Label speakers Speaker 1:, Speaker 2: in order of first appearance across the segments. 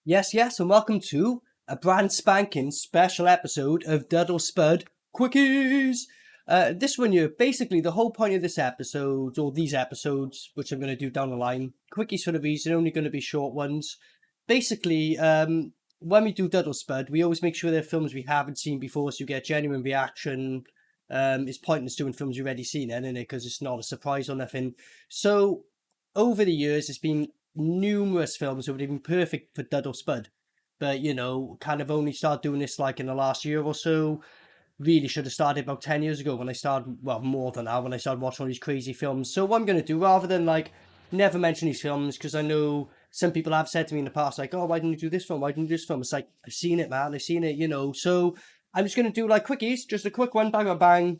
Speaker 1: Yes, and welcome to a brand spanking special episode of DUD or SPUD Quickies. This one here, basically the whole point of this episode, or these episodes, which I'm going to do down the line, quickies for the reason, only going to be short ones. Basically, when we do DUD or SPUD, we always make sure they're films we haven't seen before, so you get genuine reaction. It's pointless doing films you've already seen, isn't it? Because it's not a surprise or nothing. So, over the years, it's been numerous films that would have been perfect for DUD or SPUD, but kind of only started doing this like in the last year or so. Really should have started about 10 years ago when I started, well, more than that, when I started watching all these crazy films. So what I'm going to do, rather than like never mention these films, because I know some people have said to me in the past, like, oh, why didn't you do this film? Why didn't you do this film? It's like, I've seen it, man. I've seen it. So I'm just going to do like quickies, just a quick one, bang, bang, bang.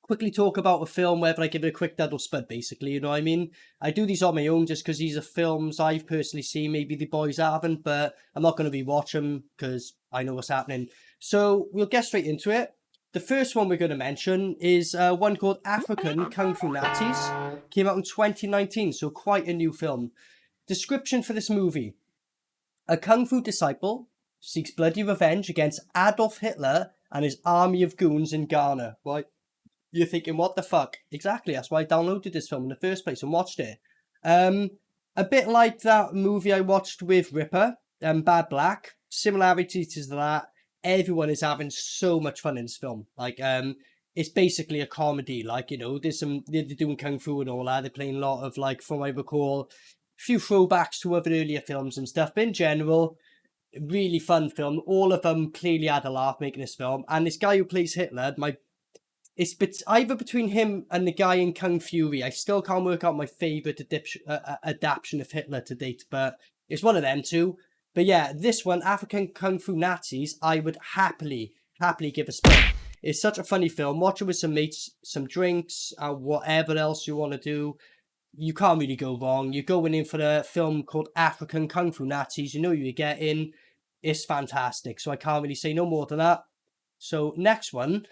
Speaker 1: Quickly talk about a film, whether I give it a quick dud or spud, basically, you know what I mean? I do these on my own just because these are films I've personally seen, maybe the boys haven't, but I'm not going to rewatch them because I know what's happening. So we'll get straight into it. The first one we're going to mention is one called African Kung Fu Nazis. Came out in 2019, so quite a new film. Description for this movie. A Kung Fu disciple seeks bloody revenge against Adolf Hitler and his army of goons in Ghana, right? You're thinking, what the fuck? Exactly, that's why I downloaded this film in the first place and watched it. A bit like that movie I watched with Ripper, Bad Black. Similarities to that. Everyone is having so much fun in this film. It's basically a comedy. They're doing kung fu and all that. They're playing a lot of, like, from what I recall, a few throwbacks to other earlier films and stuff. But in general, really fun film. All of them clearly had a laugh making this film. And this guy who plays Hitler, it's either between him and the guy in Kung Fury. I still can't work out my favourite adaptation of Hitler to date, but it's one of them two. But yeah, this one, African Kung Fu Nazis, I would happily give a spin. It's such a funny film. Watch it with some mates, some drinks, whatever else you want to do. You can't really go wrong. You're going in for a film called African Kung Fu Nazis. You know you're getting. It's fantastic. So I can't really say no more than that. So next one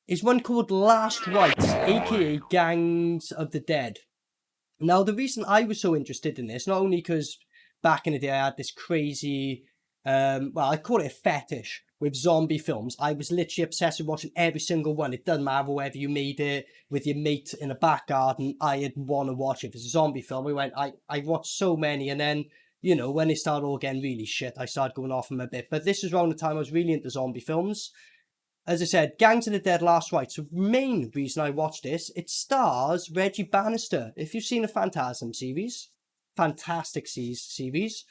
Speaker 1: is one called Last Rites, aka Gangs of the Dead. Now, the reason I was so interested in this, not only because back in the day I had this crazy, I call it a fetish with zombie films. I was literally obsessed with watching every single one. It doesn't matter whether you made it with your mate in a back garden, I'd want to watch it. If it's a zombie film, I watched so many, and then, when they started all getting really shit, I started going off them a bit. But this was around the time I was really into zombie films. As I said, Gangs of the Dead Last Rites. The main reason I watched this, it stars Reggie Bannister. If you've seen the Phantasm series, fantastic series.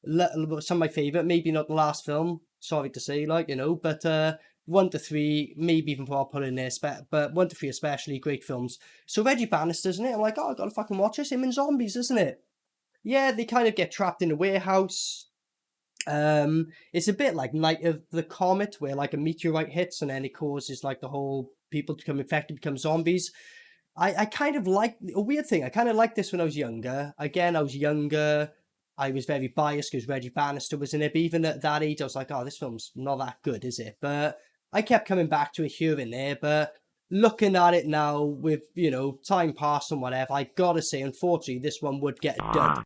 Speaker 1: Some of my favourite, maybe not the last film, sorry to say, but 1 to 3, maybe even I'll put in there, but 1 to 3 especially, great films. So Reggie Bannister, isn't it? I'm like, oh, I've got to fucking watch this, him and zombies, isn't it? Yeah, they kind of get trapped in a warehouse. It's a bit like Night of the Comet, where like a meteorite hits and then it causes like the whole people to become infected, become zombies. I kind of like a weird thing. I kind of liked this when I was younger. Again, I was younger. I was very biased because Reggie Bannister was in it. But even at that age, I was like, oh, this film's not that good, is it? But I kept coming back to it here and there. But looking at it now with, time past and whatever, I gotta say, unfortunately, this one would get a dud.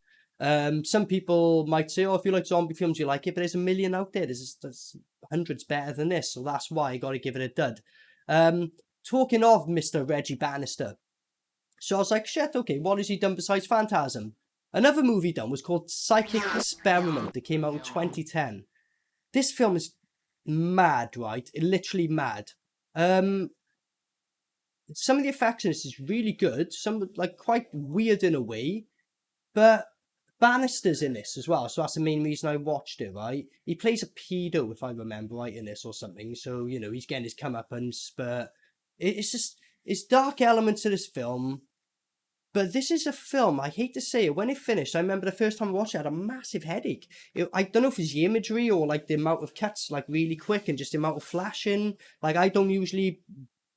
Speaker 1: Some people might say, oh, if you like zombie films, you like it, but there's a million out there. There's hundreds better than this, so that's why I got to give it a dud. Talking of Mr. Reggie Bannister, so I was like, shit, okay, what has he done besides Phantasm? Another movie he done was called Psychic Experiment. It came out in 2010. This film is mad, right? Literally mad. Some of the effects in this is really good. Some like quite weird in a way, but Bannister's in this as well, so that's the main reason I watched it, right? He plays a pedo, if I remember right, in this or something, so, he's getting his comeuppance, but it's dark elements of this film, but this is a film, I hate to say it, when it finished, I remember the first time I watched it, I had a massive headache. I don't know if it's the imagery or, like, the amount of cuts, like, really quick and just the amount of flashing, like, I don't usually...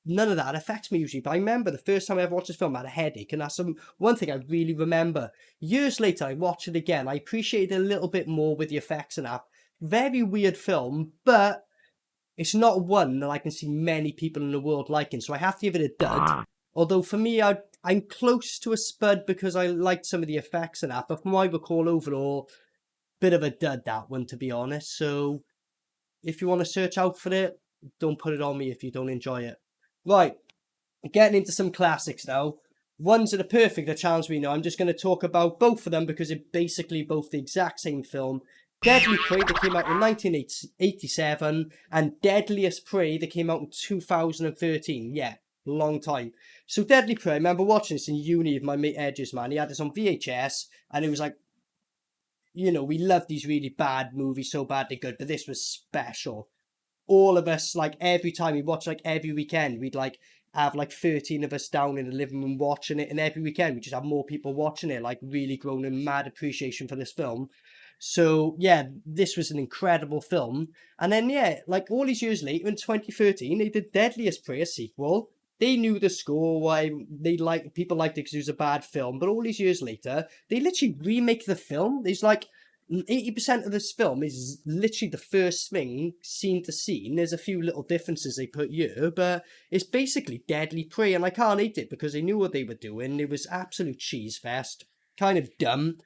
Speaker 1: None of that affects me usually, but I remember the first time I ever watched this film, I had a headache, and that's one thing I really remember. Years later, I watched it again. I appreciated it a little bit more with the effects and that. Very weird film, but it's not one that I can see many people in the world liking, so I have to give it a dud. Although for me, I'm close to a spud because I liked some of the effects and that, but from what I recall overall, bit of a dud, that one, to be honest. So if you want to search out for it, don't put it on me if you don't enjoy it. Right, getting into some classics now. Ones that are perfect, the channels we know. I'm just going to talk about both of them because they're basically both the exact same film. Deadly Prey, that came out in 1987, and Deadliest Prey, that came out in 2013. Yeah, long time. So Deadly Prey, I remember watching this in uni with my mate Edges, man. He had this on VHS, and it was like, you know, we love these really bad movies, so bad they're good, but this was special. All of us, like, every time we watch, like, every weekend, we'd, like, have, like, 13 of us down in the living room watching it, and every weekend we just have more people watching it, like, really grown in mad appreciation for this film. So, yeah, this was an incredible film. And then, yeah, like, all these years later, in 2013, they did Deadliest Prey, a sequel. They knew the score, why people liked it because it was a bad film, but all these years later, they literally remake the film. There's, like, 80% of this film is literally the first thing, scene to scene. There's a few little differences they put here, but it's basically Deadly Prey, and I can't hate it because they knew what they were doing. It was absolute cheese fest, kind of dumb,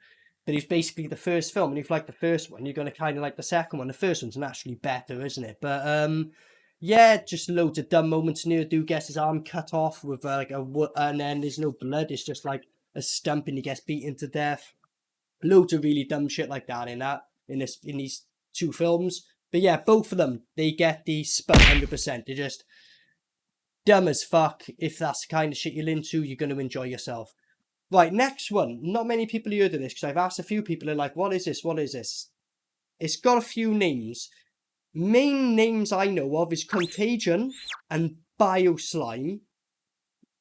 Speaker 1: but it's basically the first film, and if you like the first one, you're going to kind of like the second one. The first one's naturally better, isn't it? But yeah, just loads of dumb moments. Neo do gets his arm cut off with like and then there's no blood. It's just like a stump, and he gets beaten to death. Loads of really dumb shit like that in these two films. But yeah, both of them, they get the SPUD 100%. They're just dumb as fuck. If that's the kind of shit you're into, you're going to enjoy yourself. Right, next one. Not many people heard of this because I've asked a few people. They're like, what is this? What is this? It's got a few names. Main names I know of is Contagion and Bioslime.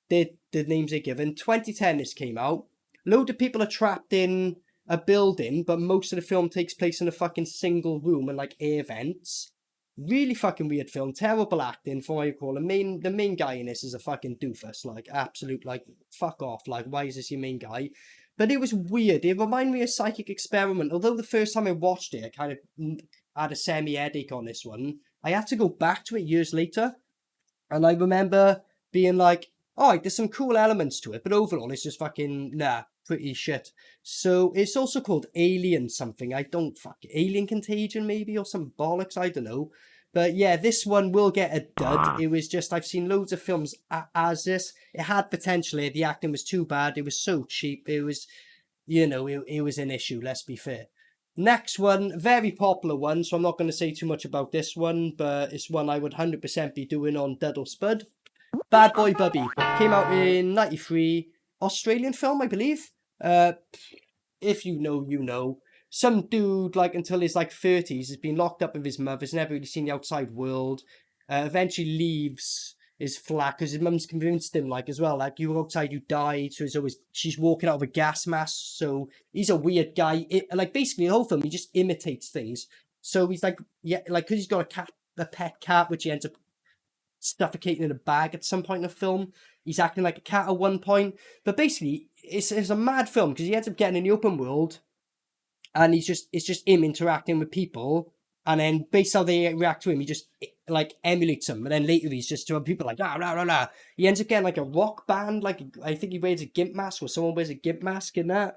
Speaker 1: They're the names they're given. 2010 this came out. Load of people are trapped in a building, but most of the film takes place in a fucking single room and like air vents. Really fucking weird film. Terrible acting for what you call him. The main guy in this is a fucking doofus. Like, absolute, like, fuck off. Like, why is this your main guy? But it was weird. It reminded me of Psychic Experiment. Although the first time I watched it, I kind of had a semi-headache on this one. I had to go back to it years later. And I remember being like, oh, there's some cool elements to it, but overall it's just fucking, nah, pretty shit. So it's also called Alien something. Alien Contagion maybe, or some bollocks, I don't know. But yeah, this one will get a dud. It was just, I've seen loads of films as this. It had potentially, the acting was too bad. It was so cheap. It was, you know, it was an issue, let's be fair. Next one, very popular one, so I'm not going to say too much about this one, but it's one I would 100% be doing on DUD or SPUD. Bad Boy Bubby came out in 93, Australian film, I believe. If you know, you know. Some dude, like, until his, like, 30s, has been locked up with his mother, has never really seen the outside world, eventually leaves his flat, because his mum's convinced him, like, as well, like, you were outside, you died, so she's walking out of a gas mask, so he's a weird guy. Like, basically, the whole film, he just imitates things. So he's, like, yeah, like, because he's got a pet cat, which he ends up suffocating in a bag at some point in the film. He's acting like a cat at one point. But basically, it's a mad film because he ends up getting in the open world, and it's just him interacting with people, and then based how they react to him, he just like emulates them. And then later he's just to people like rah rah rah rah. He ends up getting like a rock band, like I think he wears a gimp mask, or someone wears a gimp mask in that.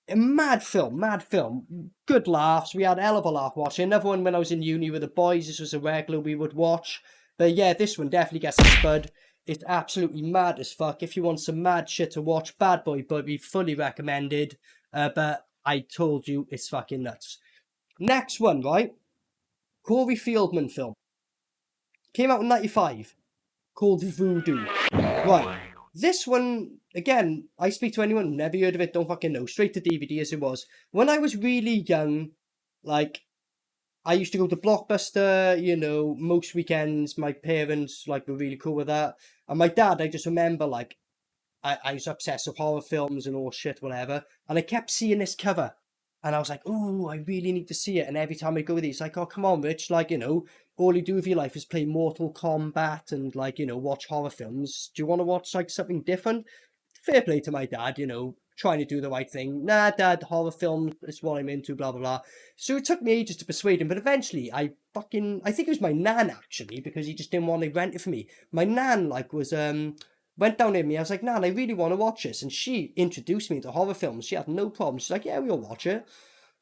Speaker 1: A mad film, mad film. Good laughs. We had a hell of a laugh watching. Another one when I was in uni with the boys. This was a regular we would watch. But yeah, this one definitely gets a SPUD. It's absolutely mad as fuck. If you want some mad shit to watch, Bad Boy Bubby, fully recommended. But I told you, it's fucking nuts. Next one, right? Corey Feldman film. Came out in 95. Called Voodoo. Right. This one, again, I speak to anyone who never heard of it, don't fucking know. Straight to DVD as it was. When I was really young, like, I used to go to Blockbuster, you know, most weekends. My parents, like, were really cool with that. And my dad, I just remember, like, I was obsessed with horror films and all shit, whatever. And I kept seeing this cover. And I was like, oh, I really need to see it. And every time I go with these, like, oh, come on, Rich. Like, you know, all you do with your life is play Mortal Kombat and, like, you know, watch horror films. Do you want to watch, like, something different? Fair play to my dad, you know, trying to do the right thing. Nah, Dad, horror films is what I'm into, blah, blah, blah. So it took me ages to persuade him. But eventually, I think it was my nan, actually, because he just didn't want to rent it for me. My nan, like, went down with me. I was like, Nan, I really want to watch this. And she introduced me to horror films. She had no problem. She's like, yeah, we'll watch it.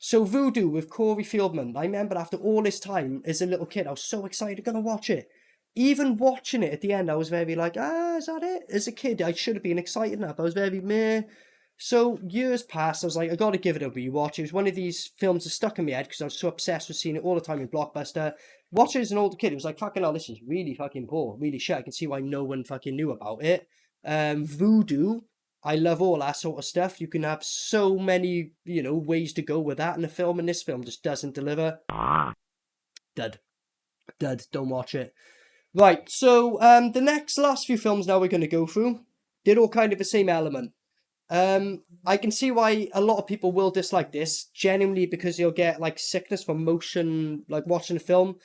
Speaker 1: So Voodoo with Corey Feldman. I remember after all this time as a little kid, I was so excited gonna watch it. Even watching it at the end, I was very like, is that it? As a kid, I should have been excited enough. I was very meh. So years passed, I was like, I gotta give it a rewatch. It was one of these films that stuck in my head because I was so obsessed with seeing it all the time in Blockbuster. Watching it as an older kid, it was like, fucking hell, this is really fucking poor, really shit. I can see why no one fucking knew about it. Voodoo, I love all that sort of stuff. You can have so many, ways to go with that in a film, and this film just doesn't deliver. Dud. Don't watch it. Right, so the last few films now we're going to go through, they're all kind of the same element. I can see why a lot of people will dislike this, genuinely because you'll get like sickness from motion, like watching a film.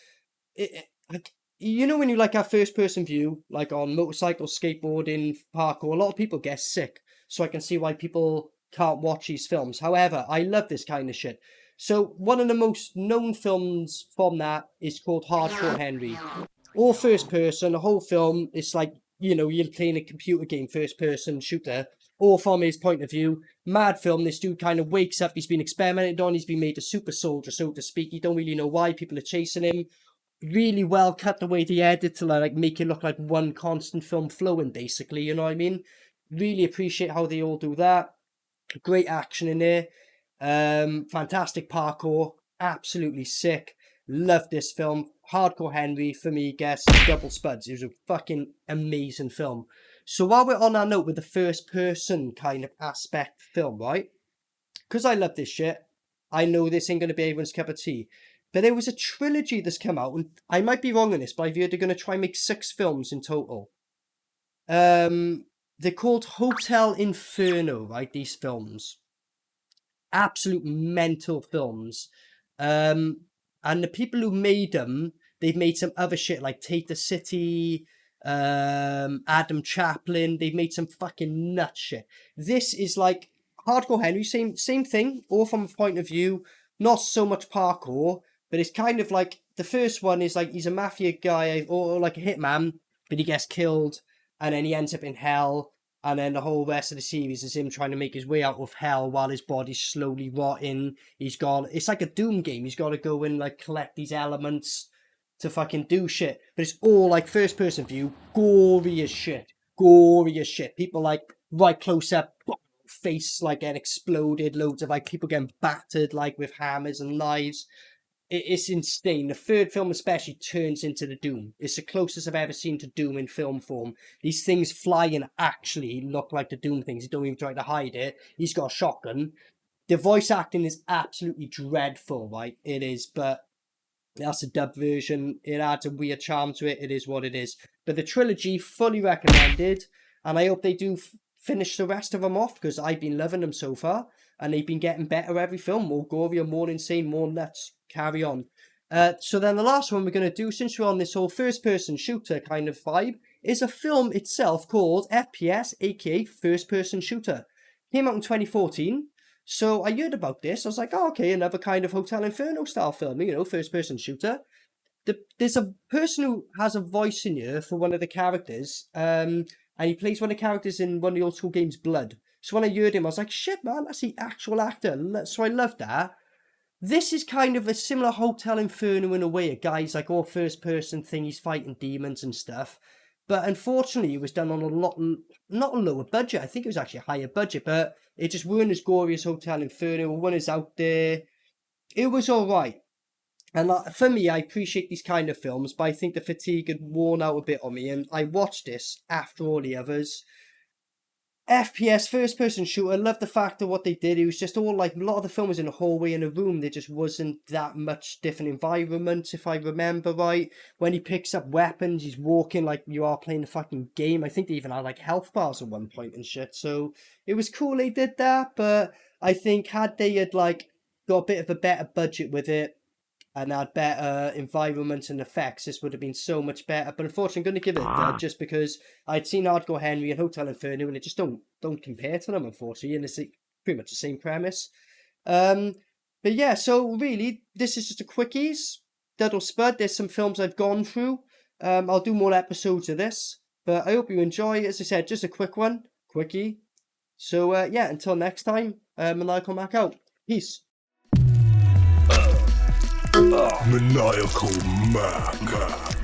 Speaker 1: Like, when you like have first person view, like on motorcycles, skateboarding, parkour, a lot of people get sick. So I can see why people can't watch these films. However, I love this kind of shit. So one of the most known films from that is called Hardcore Henry. All first person, the whole film, it's like, you're playing a computer game, first person shooter, all from his point of view. Mad film, this dude kind of wakes up, he's been experimented on, he's been made a super soldier, so to speak. You don't really know why, people are chasing him. Really well cut the way they edit to like make it look like one constant film flowing, basically, you know what I mean? Really appreciate how they all do that. Great action in there. Fantastic parkour. Absolutely sick. Love this film. Hardcore Henry, for me, gets double spuds. It was a fucking amazing film. So while we're on our note with the first person kind of aspect film, right? Because I love this shit, I know this ain't going to be everyone's cup of tea. But there was a trilogy that's come out, and I might be wrong on this, but I've heard they're going to try and make 6 films in total. They're called Hotel Inferno, right? These films. Absolute mental films. And the people who made them, they've made some other shit like Take the City, Adam Chaplin. They've made some fucking nut shit. This is like Hardcore Henry, same thing, all from a point of view, not so much parkour, but it's kind of like the first one is like he's a mafia guy or like a hitman, but he gets killed and then he ends up in hell. And then the whole rest of the series is him trying to make his way out of hell while his body's slowly rotting. It's like a Doom game. He's got to go and like collect these elements to fucking do shit. But it's all like first person view, gory as shit. Gory as shit. People like right close up, face like getting exploded, loads of like people getting battered like with hammers and knives. It's insane. The third film especially turns into the Doom. It's the closest I've ever seen to Doom in film form. These things fly and actually look like the Doom things. He don't even try to hide it. He's got a shotgun. The voice acting is absolutely dreadful, right? It is, but that's a dub version. It adds a weird charm to it. It is what it is. But the trilogy, fully recommended. And I hope they do finish the rest of them off because I've been loving them so far. And they've been getting better every film. More gory, more insane, more nuts. Carry on. So then the last one we're going to do, since we're on this whole first-person shooter kind of vibe, is a film itself called FPS, aka First Person Shooter. Came out in 2014. So I heard about this. I was like, oh, okay, another kind of Hotel Inferno style film, first-person shooter. There's a person who has a voice in here for one of the characters, and he plays one of the characters in one of the old school games, Blood. So when I heard him, I was like, shit, man, that's the actual actor. So I loved that. This is kind of a similar Hotel Inferno in a way. A guy's like all first person thing, he's fighting demons and stuff. But unfortunately, it was done on not a lower budget. I think it was actually a higher budget, but it just weren't as gory as Hotel Inferno. One is out there. It was alright. And for me, I appreciate these kind of films, but I think the fatigue had worn out a bit on me. And I watched this after all the others. FPS, first person shooter, I love the fact of what they did. It was just all like a lot of the film was in a hallway in a room. There just wasn't that much different environment, if I remember right. When he picks up weapons, he's walking like you are playing a fucking game. I think they even had like health bars at one point and shit. So it was cool they did that, but I think had they had like got a bit of a better budget with it and had better environment and effects, this would have been so much better. But unfortunately, I'm going to give it a dud just because I'd seen Hardcore Henry and Hotel Inferno, and it just don't compare to them, unfortunately. And it's pretty much the same premise. But yeah, so really, this is just a quickies. Dud Spud. There's some films I've gone through. I'll do more episodes of this, but I hope you enjoy. As I said, just a quick one, quickie. So yeah, until next time, Maniacal Mac out. Peace.
Speaker 2: Maniacal Mac.